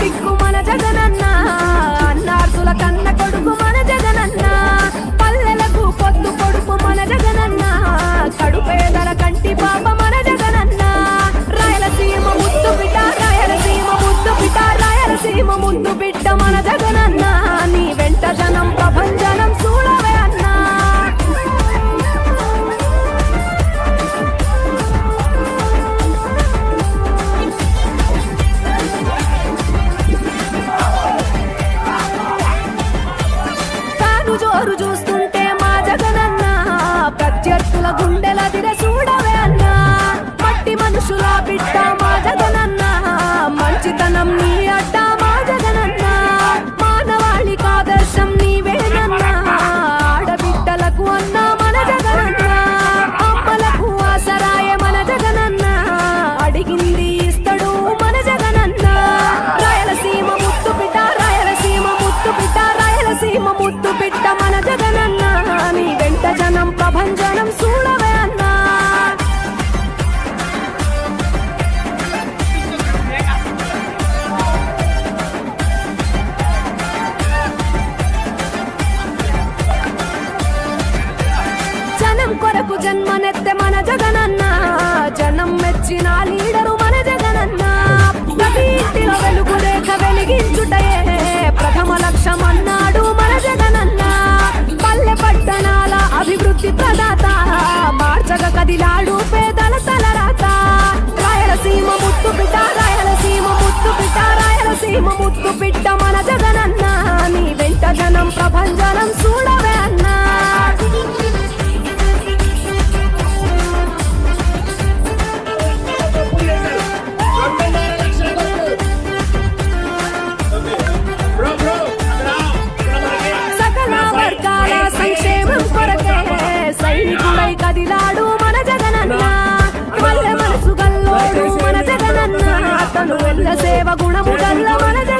దిక్కు మన జగనన్న, అన్నార్తుల కన్న కొడుకు మన జగనన్న, పల్లెలకు పొద్దు కొడుకు మన జగనన్న, కడుపేదల కంటి పాప మన జగనన్న. రాయలసీమ ముద్దు బిడ్డ, రాయలసీమ ముద్దు బిడ్డ, రాయలసీమ ముద్దు బిడ్డ మన జగనన్న. నీ వెంట జనం ప్రభంజనం చూడవే అన్నా. తాను జోరు చూస్తుంటే మా జగనన్న, ప్రత్యర్థుల గుండెల దిర చూడవే అన్నా. మట్టి మనుషుల బిడ్డ మా జగనన్న, మంచితనం నీ అడ్డ మా జగనన్న, మానవాళికి ఆదర్శం నీవేనన్నా. ఆడబిడ్డలకు అన్నా మన జగనన్న, అమ్మలకు ఆసరాయే మన జగనన్న, అడిగింది ఇస్తడు మన జగనన్న. రాయలసీమ ముద్దు బిడ్డ, రాయలసీమ ముద్దు బిడ్డ, రాయలసీమ ముద్దు బిడ్డ మన జగనన్న. నీ వెంట జనం ప్రభంజనం చూడవే అన్నా. జనం కొరకు జన్మనెత్తే మన జగనన్న, జనం మెచ్చిన లీడరు మన జగనన్న. ప్రతి ఇంటిలో వెలుగు రేఖ వెలిగించుటయే ప్రథమ లక్ష్యం అన్నాడు మన జగనన్న. పల్లె పట్టణాల అభివృద్ధి ప్రదాత, మార్చగా కదిలాడు పేదల తలరాత. రాయలసీమ ముద్దు బిడ్డ, రాయలసీమ ముద్దు బిడ్డ, రాయలసీమ ముద్దు బిడ్డ మన జగనన్న. నీ వెంట జనం ప్రభంజనం చూడవే అన్నా. సకల వర్గాల సంక్షేమం కొరకే సైనికుడై కదిలాడు మన జగనన్న. పల్లె మనసు గల్లోడు మన జగనన్న, అతను వెళ్ళ సేవ గుణము గల్ల మన జగనన్న.